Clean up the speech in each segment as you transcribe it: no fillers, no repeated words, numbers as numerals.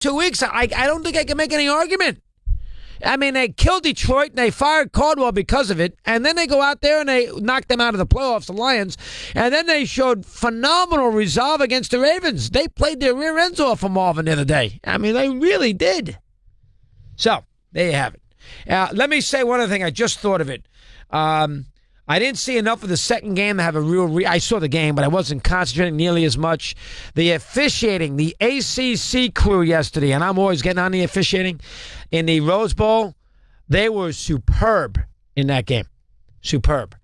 2 weeks, I don't think I can make any argument. I mean, they killed Detroit, and they fired Caldwell because of it, and then they go out there and they knock them out of the playoffs, the Lions, and then they showed phenomenal resolve against the Ravens. They played their rear ends off for Marvin the other day. I mean, they really did. So, there you have it. Let me say one other thing. I just thought of it. I didn't see enough of the second game to have a real I saw the game, but I wasn't concentrating nearly as much. The officiating, the ACC crew yesterday, and I'm always getting on the officiating, in the Rose Bowl, they were superb in that game. Superb.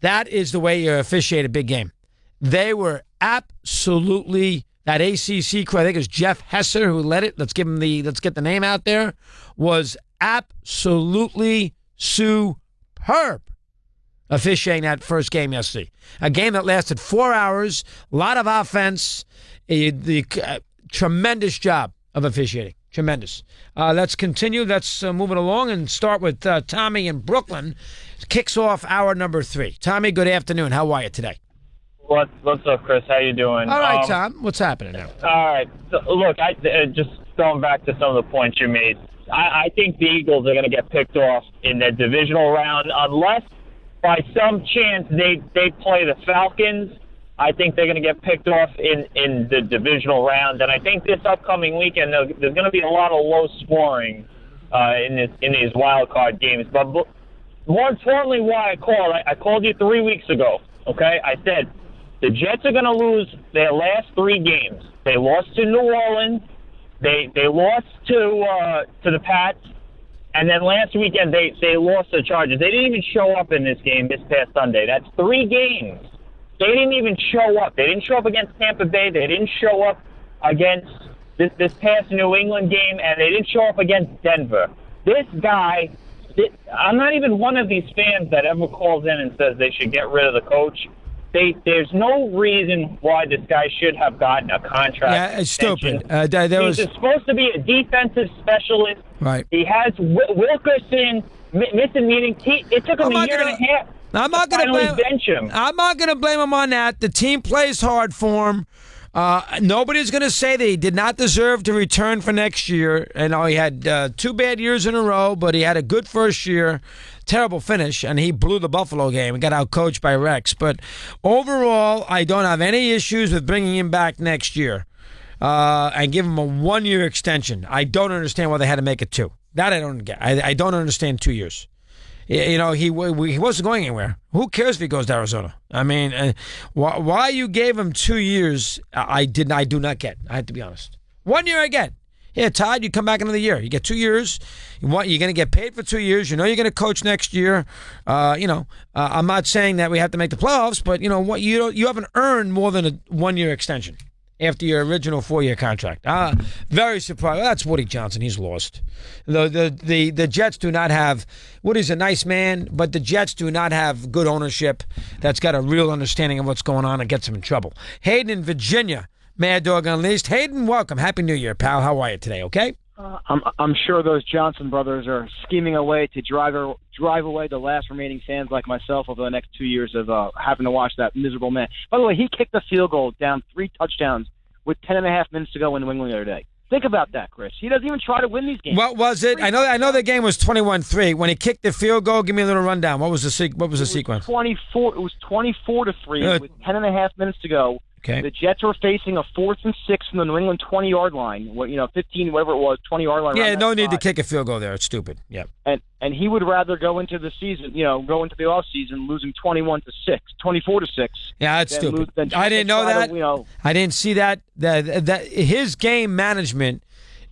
That is the way you officiate a big game. They were absolutely, that ACC crew, I think it was Jeff Hesser who led it. Let's get the name out there, was absolutely superb officiating that first game yesterday. A game that lasted 4 hours, a lot of offense, tremendous job of officiating. Tremendous. Let's continue. Let's move it along and start with Tommy in Brooklyn. Kicks off hour number 3. Tommy, good afternoon. How are you today? What's up, Chris? How you doing? All right, Tom. What's happening now? All right. So, look, just going back to some of the points you made, I think the Eagles are going to get picked off in the divisional round unless by some chance they play the Falcons. I think they're going to get picked off in the divisional round, and I think this upcoming weekend there's going to be a lot of low scoring in these wild card games. But more importantly, why I called you 3 weeks ago. Okay, I said the Jets are going to lose their last 3 games. They lost to New Orleans, they lost to the Pats, and then last weekend they lost to the Chargers. They didn't even show up in this game this past Sunday. That's 3 games. They didn't even show up. They didn't show up against Tampa Bay. They didn't show up against this past New England game, and they didn't show up against Denver. This guy, I'm not even one of these fans that ever calls in and says they should get rid of the coach. There's no reason why this guy should have gotten a contract. Yeah, it's stupid. He's supposed to be a defensive specialist. Right. He has Wilkerson missing meetings. It took him a year and a half. I'm not going to blame him on that. The team plays hard for him. Nobody's going to say that he did not deserve to return for next year. And he had 2 bad years in a row, but he had a good first year. Terrible finish, and he blew the Buffalo game and got out-coached by Rex. But overall, I don't have any issues with bringing him back next year and give him a 1-year extension. I don't understand why they had to make it 2. That I don't get. I don't understand 2 years. He wasn't going anywhere. Who cares if he goes to Arizona? I mean, why you gave him 2 years, I do not get. I have to be honest. 1 year I get. Yeah, Todd, you come back another year. You get 2 years. You're going to get paid for 2 years. You know you're going to coach next year. I'm not saying that we have to make the playoffs, but you haven't earned more than a 1-year extension after your original 4-year contract. Very surprised. That's Woody Johnson. He's lost. The Jets do not have. Woody's a nice man, but the Jets do not have good ownership that's got a real understanding of what's going on and gets them in trouble. Hayden in Virginia, Mad Dog Unleashed. Hayden, welcome. Happy New Year, pal. How are you today? Okay. I'm sure those Johnson brothers are scheming away to drive away the last remaining fans like myself over the next 2 years of having to watch that miserable man. By the way, he kicked the field goal down 3 touchdowns with 10.5 minutes to go in New England the other day. Think about that, Chris. He doesn't even try to win these games. What was it? I know the game was 21-3. When he kicked the field goal, give me a little rundown. What was the sequence? 24. It was 24-3 with 10.5 minutes to go. Okay. The Jets were facing a 4th and 6 from the New England 20-yard line. 15, whatever it was, 20-yard line. Yeah, no need to kick a field goal there. It's stupid. Yeah. And he would rather go into the season, go into the off season losing 24-6. Yeah, that's stupid. I didn't know that. I didn't see that. That his game management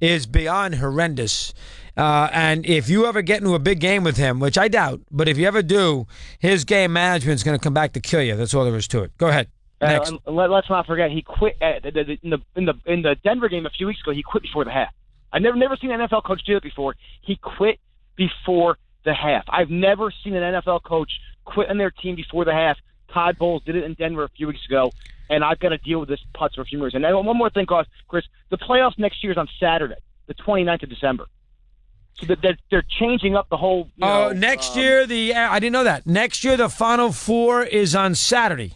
is beyond horrendous. And if you ever get into a big game with him, which I doubt, but if you ever do, his game management is going to come back to kill you. That's all there is to it. Go ahead. Let's not forget he quit in the Denver game a few weeks ago. He quit before the half. I've never seen an NFL coach do it before. He quit before the half. I've never seen an NFL coach quit on their team before the half. Todd Bowles did it in Denver a few weeks ago, and I've got to deal with this putz for a few years. And one more thing, Chris, the playoffs next year is on Saturday, the 29th of December. So they're changing up the whole. Next year I didn't know that. Next year the Final Four is on Saturday.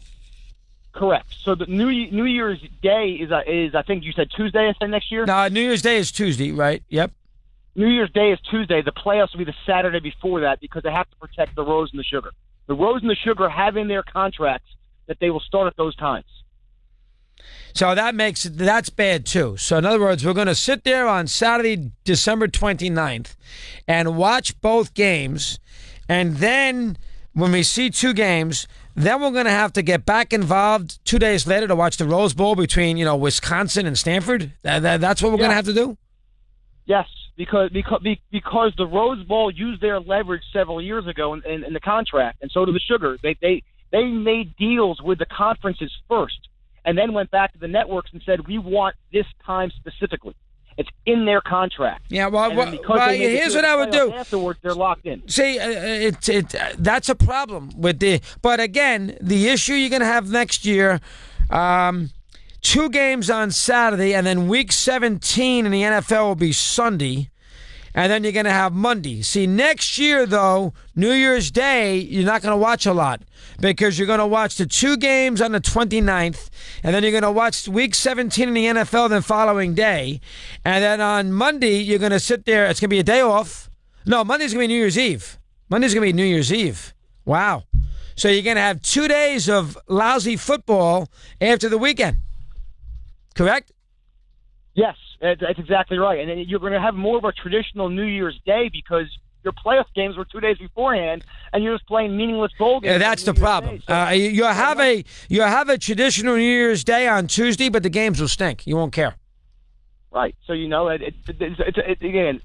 Correct. So the New Year's Day is I think you said Tuesday. I said next year. No, New Year's Day is Tuesday, right? Yep. New Year's Day is Tuesday. The playoffs will be the Saturday before that because they have to protect the Rose and the Sugar. The Rose and the Sugar have in their contracts that they will start at those times. So that's bad too. So in other words, we're going to sit there on Saturday, December 29th, and watch both games, and then when we see two games, then we're going to have to get back involved 2 days later to watch the Rose Bowl between Wisconsin and Stanford. That's what we're going to have to do. Yes, because the Rose Bowl used their leverage several years ago in the contract, and so did the Sugar. They made deals with the conferences first, and then went back to the networks and said, "We want this time specifically." It's in their contract. Yeah, well here's what I would do. Afterwards, they're locked in. See, that's a problem with But again, the issue you're going to have next year, 2 games on Saturday, and then Week 17 in the NFL will be Sunday, and then you're going to have Monday. See, next year, though, New Year's Day, you're not going to watch a lot because you're going to watch the 2 games on the 29th, and then you're going to watch Week 17 in the NFL the following day, and then on Monday, you're going to sit there. It's going to be a day off. No, Monday's going to be New Year's Eve. Monday's going to be New Year's Eve. Wow. So you're going to have 2 days of lousy football after the weekend. Correct? Yes, that's exactly right. And then you're going to have more of a traditional New Year's Day because your playoff games were 2 days beforehand, and you're just playing meaningless bowl games. Yeah, that's the problem. You have a traditional New Year's Day on Tuesday, but the games will stink. You won't care. Right. So again,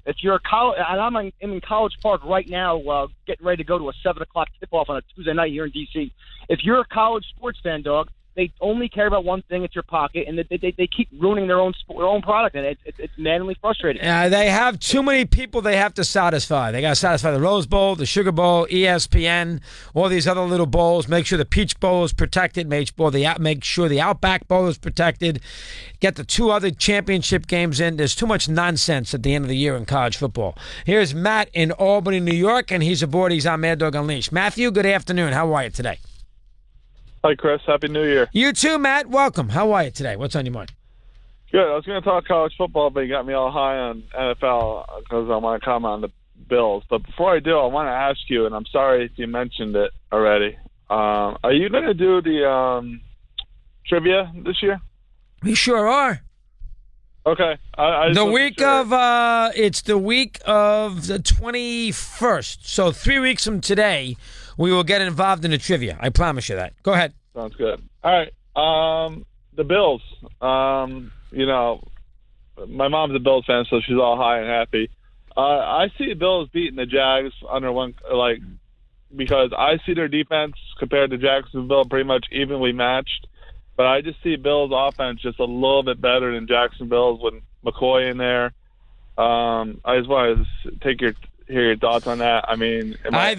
if you're a college, and I'm in College Park right now, getting ready to go to a 7:00 tip-off on a Tuesday night here in D.C. If you're a college sports fan, dog, they only care about one thing: it's your pocket, and they keep ruining their own product, and it's madly frustrating. They have too many people they have to satisfy. They got to satisfy the Rose Bowl, the Sugar Bowl, ESPN, all these other little bowls. Make sure the Peach Bowl is protected. Make sure the Outback Bowl is protected. Get the 2 other championship games in. There's too much nonsense at the end of the year in college football. Here's Matt in Albany, New York, and he's aboard. He's on Mad Dog Unleashed. Matthew, good afternoon. How are you today? Hi, Chris. Happy New Year. You too, Matt. Welcome. How are you today? What's on your mind? Good. I was going to talk college football, but you got me all high on NFL because I want to comment on the Bills. But before I do, I want to ask you, and I'm sorry if you mentioned it already, are you going to do the trivia this year? We sure are. Okay. It's the week of the 21st. So 3 weeks from today, we will get involved in the trivia. I promise you that. Go ahead. Sounds good. All right. The Bills. My mom's a Bills fan, so she's all high and happy. I see the Bills beating the Jags because I see their defense compared to Jacksonville pretty much evenly matched. But I just see Bills' offense just a little bit better than Jacksonville's with McCoy in there. I just want to hear your thoughts on that. I mean, I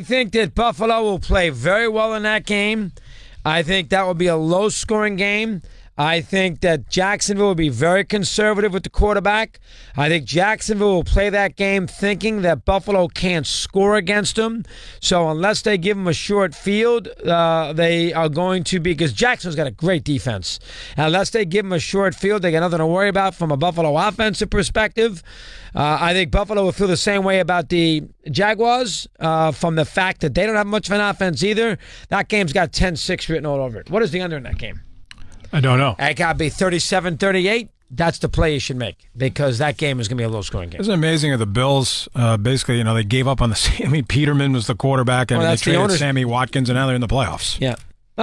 think that Buffalo will play very well in that game. I think that will be a low-scoring game. I think that Jacksonville will be very conservative with the quarterback. I think Jacksonville will play that game thinking that Buffalo can't score against them. So unless they give them a short field, they are going to be, because Jacksonville's got a great defense. Unless they give them a short field, they got nothing to worry about from a Buffalo offensive perspective. I think Buffalo will feel the same way about the Jaguars from the fact that they don't have much of an offense either. That game's got 10-6 written all over it. What is the under in that game? I don't know. It got to be 37-38. That's the play you should make because that game is going to be a low-scoring game. Isn't it amazing that the Bills, basically, they gave up on Peterman was the quarterback, and they traded Sammy Watkins, and now they're in the playoffs. Yeah.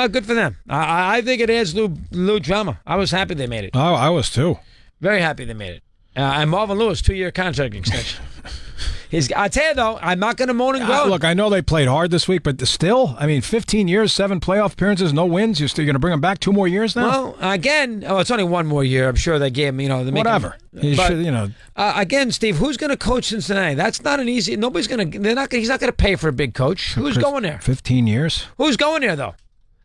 Good for them. I think it adds little drama. I was happy they made it. Oh, I was too. Very happy they made it. And Marvin Lewis, 2-year contract extension. I tell you, though, I'm not going to moan and groan. Look, I know they played hard this week, but still, 15 years, 7 playoff appearances, no wins. You're still going to bring them back 2 more years now? Well, again, it's only 1 more year. I'm sure they gave him, whatever. Again, Steve, who's going to coach Cincinnati? That's not an easy. Nobody's going to. He's not going to pay for a big coach. Who's going there? 15 years. Who's going there though?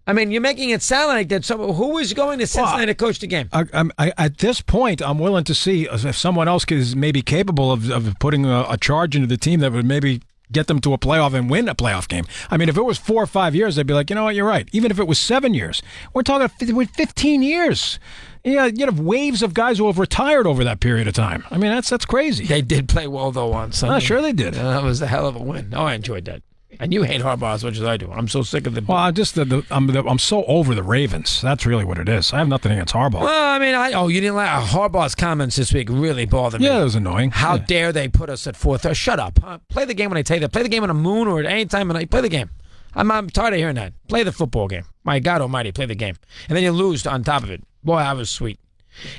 You're making it sound like that. Who is going to Cincinnati to coach the game? At this point, I'm willing to see if someone else is maybe capable of putting a charge into the team that would maybe get them to a playoff and win a playoff game. I mean, if it was 4 or 5 years, they'd be like, you know what, you're right. Even if it was 7 years, we're talking 15 years. Yeah, you have waves of guys who have retired over that period of time. I mean, that's crazy. They did play well, though, on Sunday. Sure they did. That was a hell of a win. Oh, I enjoyed that. And you hate Harbaugh as much as I do. I'm so sick of the. Well, I'm so over the Ravens. That's really what it is. I have nothing against Harbaugh. Well, I mean, you didn't like Harbaugh's comments this week. Really bothered me. Yeah, it was annoying. How dare they put us at 4:30? Shut up. Play the game when I tell you that. Play the game on the moon or at any time of night. Play the game. I'm tired of hearing that. Play the football game. My God Almighty, play the game, and then you lose on top of it. Boy, I was sweet.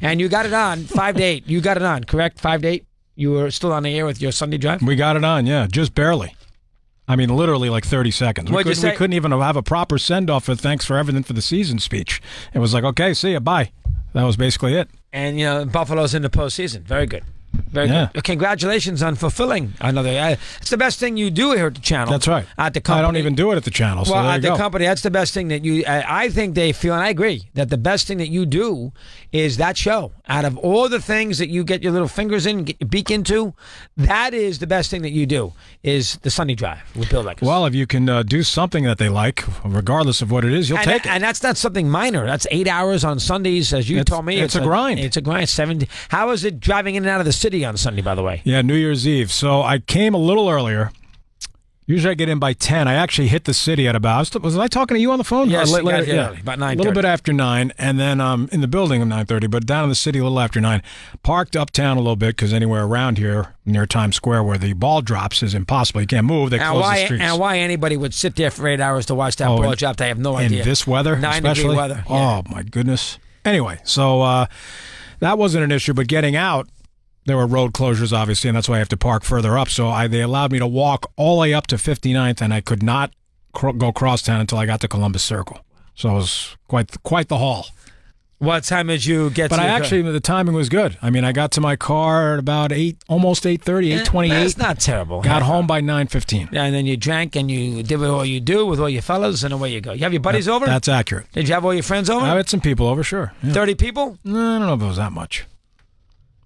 And you got it on 5 to 8. You got it on, correct? 5 to 8. You were still on the air with your Sunday drive. We got it on, yeah, just barely. I mean, literally like 30 seconds. We couldn't even have a proper send-off for thanks for everything for the season speech. It was like, okay, see ya, bye. That was basically it. And, Buffalo's in the postseason. Very good. Very good. Congratulations on fulfilling another. It's the best thing you do here at the channel. That's right. At the company. I don't even do it at the channel. So well, at the company, that's the best thing that you. I think they feel, and I agree, that the best thing that you do is that show. Out of all the things that you get your little fingers in, get your beak into, that is the best thing that you do. Is the Sunday Drive with Bill Leckis. Well, if you can do something that they like, regardless of what it is, you'll take it. And that's not something minor. That's 8 hours on Sundays, as you told me. It's a grind. It's a grind. 70. How is it driving in and out of the city on Sunday, by the way? Yeah, New Year's Eve. So I came a little earlier. Usually I get in by 10. I actually hit the city at about... Was I talking to you on the phone? Yes, early, about 9:30. A little bit after 9, and then in the building at 9:30, but down in the city a little after 9. Parked uptown a little bit, because anywhere around here, near Times Square, where the ball drops is impossible. You can't move. They close the streets. And why anybody would sit there for 8 hours to watch that ball drop, I have no idea. In this weather, 9-degree weather. Yeah. Oh, my goodness. Anyway, so that wasn't an issue, but getting out, there were road closures, obviously, and that's why I have to park further up. So they allowed me to walk all the way up to 59th, and I could not go cross town until I got to Columbus Circle. So it was quite the haul. What time did you get to your car? The timing was good. I mean, I got to my car at about almost 8:30, 8:28. That's not terrible. Got home by 9:15. Yeah, and then you drank and you did what you do with all your fellas, and away you go. You have your buddies over? That's accurate. Did you have all your friends over? I had some people over, sure. Yeah. 30 people? No, I don't know if it was that much.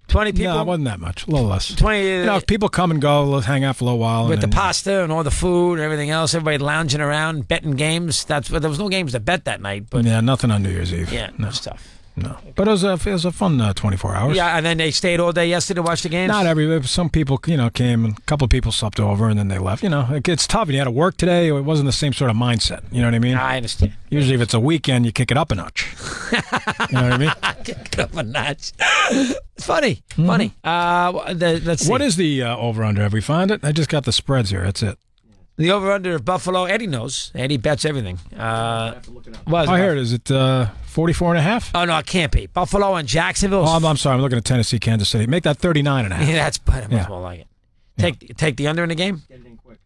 20 people? No, it wasn't that much. A little less. 20. If people come and go, let's hang out for a little while. With the pasta and all the food and everything else, everybody lounging around, betting games. There was no games to bet that night. But yeah, nothing on New Year's Eve. Yeah, no stuff. No, but it was a fun 24 hours. Yeah, and then they stayed all day yesterday to watch the games? Not some people, came, and a couple of people slept over, and then they left. It's tough. You had to work today. It wasn't the same sort of mindset. You know what I mean? I understand. Usually if it's a weekend, you kick it up a notch. You know what I mean? Kick it up a notch. It's funny. Mm-hmm. Funny. Let's see. What is the over-under? Have we found it? I just got the spreads here. That's it. The over-under of Buffalo, Eddie knows. Eddie bets everything. Here it is. Is it 44.5? Oh, no, it can't be. Buffalo and Jacksonville. Oh, I'm sorry. I'm looking at Tennessee, Kansas City. Make that 39.5. Yeah, that's better. Much more like it. Take the under in the game? Get it in quick.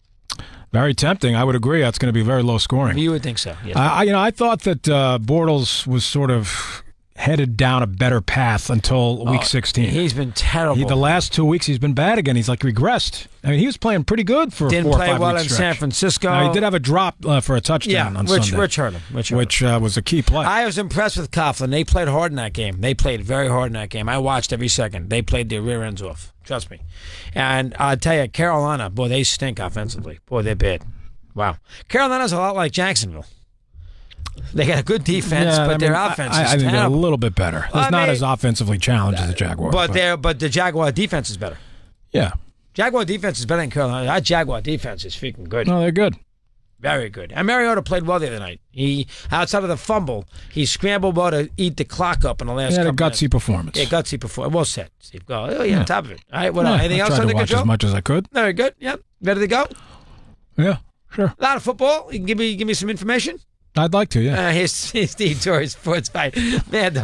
Very tempting. I would agree. That's going to be very low scoring. You would think so, yes. I thought that Bortles was sort of headed down a better path until week 16. He's been terrible. The last 2 weeks he's been bad again. He's like regressed. I mean, he was playing pretty good for Didn't 4 or 5 play well week in stretch. San Francisco. Now, he did have a drop for a touchdown on Sunday. Which hurt him. Which was a key play. I was impressed with Coughlin. They played hard in that game. They played very hard in that game. I watched every second. They played their rear ends off. Trust me. And I'll tell you, Carolina, boy, they stink offensively. Boy, they're bad. Wow. Carolina's a lot like Jacksonville. They got a good defense, but their offense is I think terrible. they're a little bit better. It's not as offensively challenged as the Jaguars. But the Jaguar defense is better. Yeah. Jaguar defense is better than Carolina. That Jaguar defense is freaking good. No, they're good. Very good. And Mariota played well the other night. He, outside of the fumble, he scrambled well to eat the clock up in the last couple minutes. He had a gutsy performance. Yeah, gutsy performance. Well said, Steve. Go. Oh, yeah, on top of it. All right, what else? Anything else under control? I tried to watch as much as I could. Very good. Yep. Ready to go? Yeah, sure. A lot of football. You can give me some information? I'd like to, yeah. Here's Steve Torrey, Sports Fight. Mad Dog.